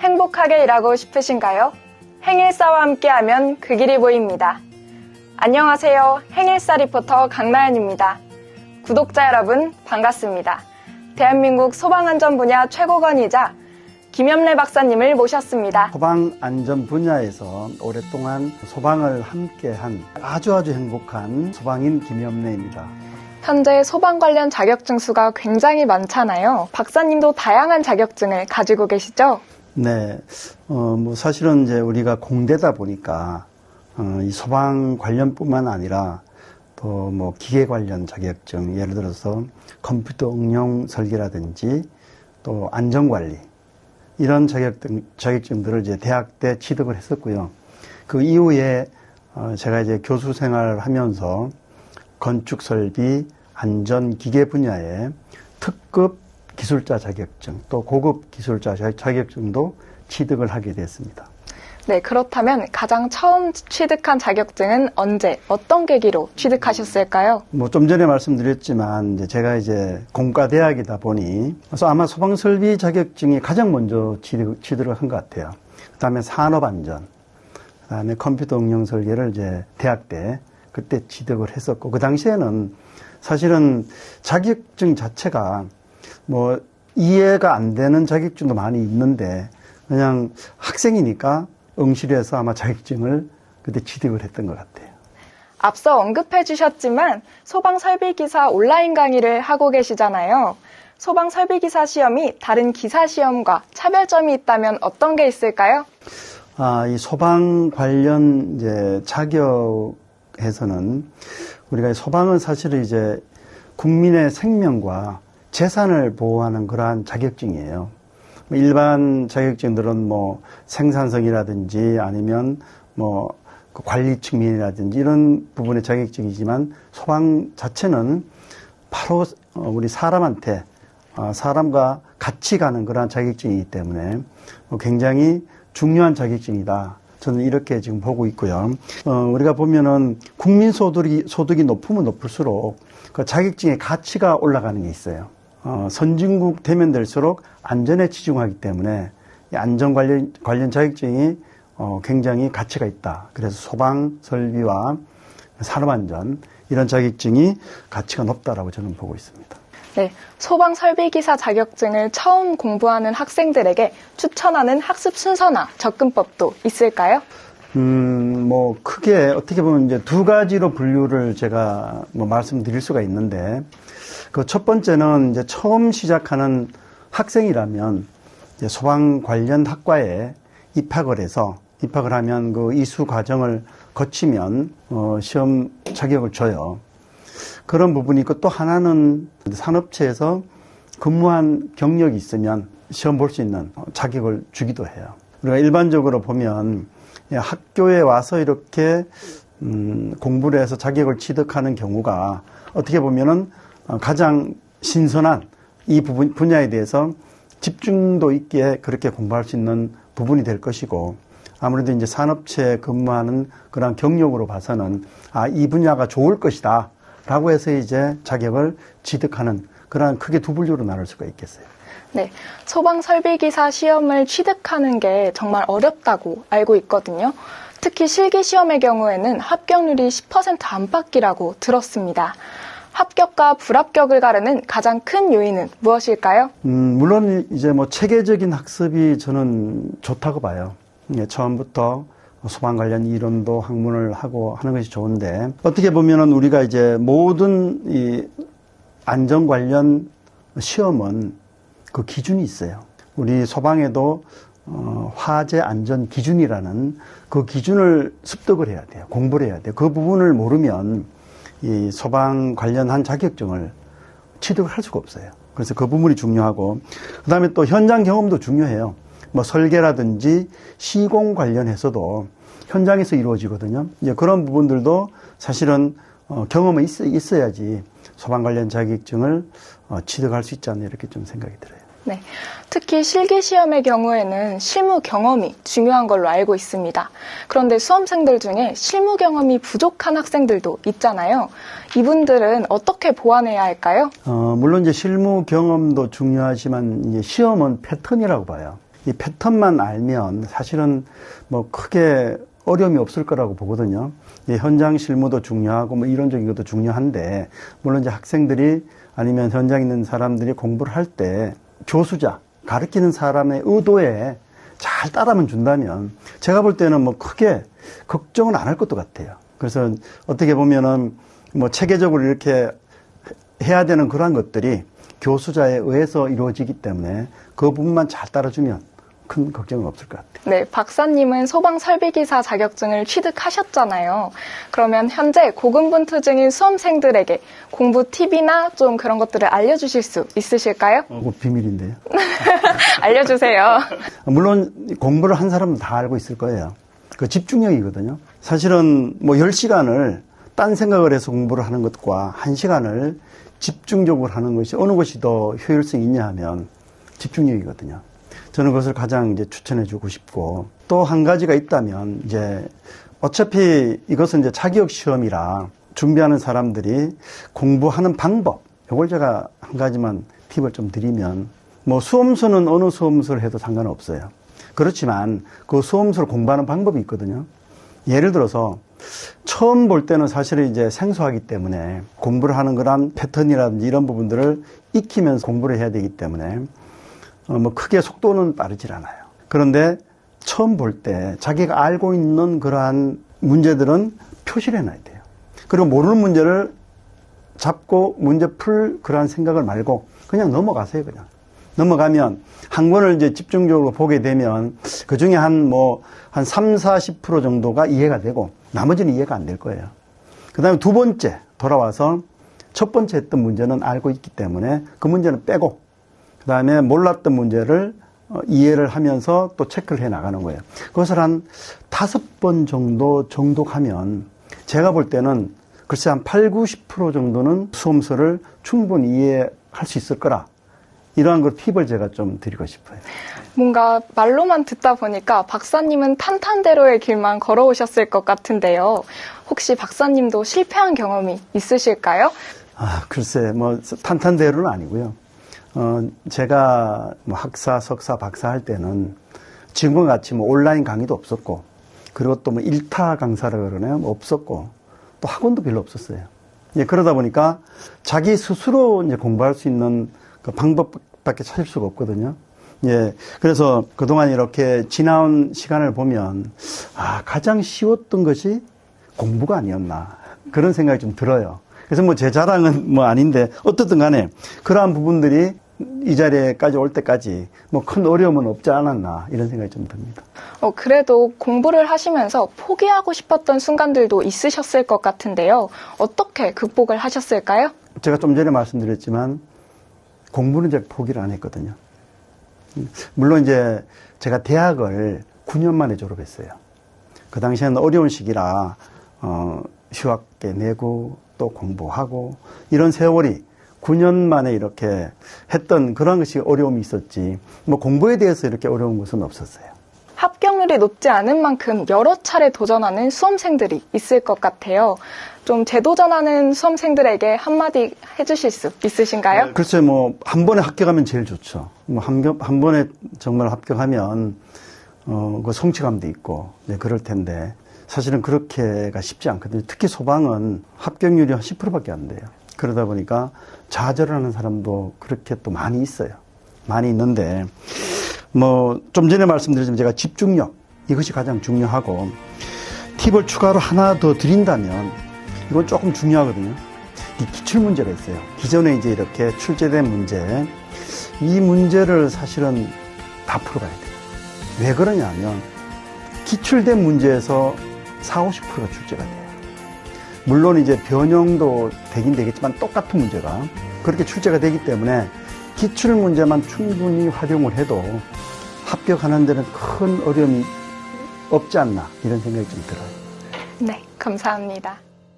행복하게 일하고 싶으신가요? 행일사와 함께하면 그 길이 보입니다. 안녕하세요. 행일사 리포터 강나연입니다. 구독자 여러분 반갑습니다. 대한민국 소방안전 분야 최고건이자 김염래 박사님을 모셨습니다. 소방안전 분야에서 오랫동안 소방을 함께한 아주 행복한 소방인 김염래입니다. 현재 소방 관련 자격증 수가 굉장히 많잖아요. 박사님도 다양한 자격증을 가지고 계시죠? 네, 사실은 이제 우리가 공대다 보니까 이 소방 관련뿐만 아니라 또 기계 관련 자격증, 예를 들어서 컴퓨터 응용 설계라든지 또 안전관리 이런 자격증들을 이제 대학 때 취득을 했었고요. 그 이후에 제가 이제 교수 생활을 하면서 건축 설비 안전 기계 분야에 특급 기술자 자격증 또 고급 기술자 자격증도 취득을 하게 됐습니다. 네, 그렇다면 가장 처음 취득한 자격증은 언제, 어떤 계기로 취득하셨을까요? 좀 전에 말씀드렸지만, 제가 공과대학이다 보니, 그래서 아마 소방설비 자격증이 가장 먼저 취득을 한 것 같아요. 그 다음에 산업안전, 그 다음에 컴퓨터 응용 설계를 대학 때, 그때 취득을 했었고, 그 당시에는 사실은 자격증 자체가 이해가 안 되는 자격증도 많이 있는데, 그냥 학생이니까 응시해서 아마 자격증을 그때 취득을 했던 것 같아요. 앞서 언급해 주셨지만 소방설비기사 온라인 강의를 하고 계시잖아요. 소방설비기사 시험이 다른 기사 시험과 차별점이 있다면 어떤 게 있을까요? 이 소방 관련 자격에서는 우리가 소방은 사실 국민의 생명과 재산을 보호하는 그러한 자격증이에요. 일반 자격증들은 생산성이라든지 아니면 관리 측면이라든지 이런 부분의 자격증이지만 소방 자체는 바로 우리 사람한테 사람과 같이 가는 그러한 자격증이기 때문에 굉장히 중요한 자격증이다. 저는 이렇게 지금 보고 있고요. 우리가 보면은 국민 소득이 높으면 높을수록 그 자격증의 가치가 올라가는 게 있어요. 선진국 되면 될수록 안전에 치중하기 때문에 안전 관련 자격증이 굉장히 가치가 있다. 그래서 소방 설비와 산업안전 이런 자격증이 가치가 높다라고 저는 보고 있습니다. 네, 소방 설비기사 자격증을 처음 공부하는 학생들에게 추천하는 학습 순서나 접근법도 있을까요? 크게 어떻게 보면 두 가지로 분류를 제가 말씀드릴 수가 있는데, 그 첫 번째는 처음 시작하는 학생이라면 소방 관련 학과에 입학을 하면 그 이수 과정을 거치면 시험 자격을 줘요. 그런 부분이 있고, 또 하나는 산업체에서 근무한 경력이 있으면 시험 볼 수 있는 자격을 주기도 해요. 우리가 일반적으로 보면 학교에 와서 이렇게 공부를 해서 자격을 취득하는 경우가 어떻게 보면은 가장 신선한 이 분야에 대해서 집중도 있게 그렇게 공부할 수 있는 부분이 될 것이고, 아무래도 산업체에 근무하는 그런 경력으로 봐서는 이 분야가 좋을 것이다 라고 해서 자격을 취득하는 그런 크게 두 분류로 나눌 수가 있겠어요. 네, 소방설비기사 시험을 취득하는 게 정말 어렵다고 알고 있거든요. 특히 실기시험의 경우에는 합격률이 10% 안팎이라고 들었습니다. 합격과 불합격을 가르는 가장 큰 요인은 무엇일까요? 물론 체계적인 학습이 저는 좋다고 봐요. 처음부터 소방 관련 이론도 학문을 하고 하는 것이 좋은데, 어떻게 보면은 우리가 모든 이 안전 관련 시험은 그 기준이 있어요. 우리 소방에도 화재 안전 기준이라는 그 기준을 습득을 해야 돼요. 공부를 해야 돼요. 그 부분을 모르면 이 소방 관련한 자격증을 취득을 할 수가 없어요. 그래서 그 부분이 중요하고, 그 다음에 또 현장 경험도 중요해요. 설계라든지 시공 관련해서도 현장에서 이루어지거든요. 그런 부분들도 사실은 경험이 있어야지 소방 관련 자격증을 취득할 수 있지 않나 이렇게 좀 생각이 들어요. 네, 특히 실기시험의 경우에는 실무 경험이 중요한 걸로 알고 있습니다. 그런데 수험생들 중에 실무 경험이 부족한 학생들도 있잖아요. 이분들은 어떻게 보완해야 할까요? 물론 실무 경험도 중요하지만 시험은 패턴이라고 봐요. 이 패턴만 알면 사실은 뭐 크게 어려움이 없을 거라고 보거든요. 현장 실무도 중요하고 뭐 이론적인 것도 중요한데, 물론 이제 학생들이 아니면 현장에 있는 사람들이 공부를 할 때 교수자, 가르치는 사람의 의도에 잘 따라만 준다면 제가 볼 때는 뭐 크게 걱정은 안 할 것도 같아요. 그래서 어떻게 보면은 뭐 체계적으로 이렇게 해야 되는 그러한 것들이 교수자에 의해서 이루어지기 때문에 그 부분만 잘 따라주면 큰 걱정은 없을 것 같아요. 네, 박사님은 소방 설비기사 자격증을 취득하셨잖아요. 그러면 현재 고군분투 중인 수험생들에게 공부 팁이나 좀 그런 것들을 알려주실 수 있으실까요? 그거 비밀인데요. 알려주세요. 물론 공부를 한 사람은 다 알고 있을 거예요. 그 집중력이거든요. 사실은 뭐 10시간을 딴 생각을 해서 공부를 하는 것과 1시간을 집중적으로 하는 것이 어느 것이 더 효율성이 있냐 하면 집중력이거든요. 저는 그것을 가장 이제 추천해 주고 싶고, 또 한 가지가 있다면 이제 어차피 이것은 이제 자격 시험이라 준비하는 사람들이 공부하는 방법, 이걸 제가 한 가지만 팁을 좀 드리면, 뭐 수험서는 어느 수험서를 해도 상관없어요. 그렇지만 그 수험서를 공부하는 방법이 있거든요. 예를 들어서 처음 볼 때는 사실은 이제 생소하기 때문에 공부를 하는 거란 패턴이라든지 이런 부분들을 익히면서 공부를 해야 되기 때문에 뭐 크게 속도는 빠르질 않아요. 그런데 처음 볼 때 자기가 알고 있는 그러한 문제들은 표시를 해놔야 돼요. 그리고 모르는 문제를 잡고 문제 풀 그러한 생각을 말고 그냥 넘어가세요. 그냥 넘어가면 한 권을 이제 집중적으로 보게 되면 그 중에 한 3, 40% 정도가 이해가 되고 나머지는 이해가 안 될 거예요. 그 다음에 두 번째 돌아와서 첫 번째 했던 문제는 알고 있기 때문에 그 문제는 빼고, 그 다음에 몰랐던 문제를 이해를 하면서 또 체크를 해 나가는 거예요. 그것을 한 5번 정도 정독하면 제가 볼 때는 글쎄 한 8, 90% 정도는 수험서를 충분히 이해할 수 있을 거라, 이러한 걸 팁을 제가 좀 드리고 싶어요. 뭔가 말로만 듣다 보니까 박사님은 탄탄대로의 길만 걸어오셨을 것 같은데요. 혹시 박사님도 실패한 경험이 있으실까요? 글쎄, 뭐 탄탄대로는 아니고요. 제가 뭐 학사, 석사, 박사 할 때는 지금과 같이 뭐 온라인 강의도 없었고, 그리고 또 뭐 일타 강사라 그러나요? 뭐 없었고, 또 학원도 별로 없었어요. 그러다 보니까 자기 스스로 이제 공부할 수 있는 그 방법밖에 찾을 수가 없거든요. 그래서 그동안 이렇게 지나온 시간을 보면, 가장 쉬웠던 것이 공부가 아니었나, 그런 생각이 좀 들어요. 그래서 뭐 제 자랑은 뭐 아닌데, 어떻든 간에 그러한 부분들이 이 자리에까지 올 때까지 뭐 큰 어려움은 없지 않았나, 이런 생각이 좀 듭니다. 그래도 공부를 하시면서 포기하고 싶었던 순간들도 있으셨을 것 같은데요. 어떻게 극복을 하셨을까요? 제가 좀 전에 말씀드렸지만 공부는 제가 포기를 안 했거든요. 물론 이제 제가 대학을 9년 만에 졸업했어요. 그 당시에는 어려운 시기라 휴학계 내고 또 공부하고 이런 세월이 9년 만에 이렇게 했던 그런 것이 어려움이 있었지, 뭐 공부에 대해서 이렇게 어려운 것은 없었어요. 합격률이 높지 않은 만큼 여러 차례 도전하는 수험생들이 있을 것 같아요. 좀 재도전하는 수험생들에게 한마디 해주실 수 있으신가요? 글쎄, 뭐 한 번에 합격하면 제일 좋죠. 뭐 한 번에 정말 합격하면 그 성취감도 있고 그럴 텐데, 사실은 그렇게가 쉽지 않거든요. 특히 소방은 합격률이 한 10%밖에 안 돼요. 그러다 보니까 좌절을 하는 사람도 그렇게 또 많이 있어요. 많이 있는데, 뭐 좀 전에 말씀드렸지만 제가 집중력, 이것이 가장 중요하고, 팁을 추가로 하나 더 드린다면 이건 조금 중요하거든요. 이 기출 문제가 있어요. 기존에 이제 이렇게 출제된 문제, 이 문제를 사실은 다 풀어가야 돼요. 왜 그러냐면 기출된 문제에서 40, 50%가 출제가 돼요. 물론 이제 변형도 되긴 되겠지만 똑같은 문제가 그렇게 출제가 되기 때문에 기출 문제만 충분히 활용을 해도 합격하는 데는 큰 어려움이 없지 않나, 이런 생각이 좀 들어요. 네, 감사합니다.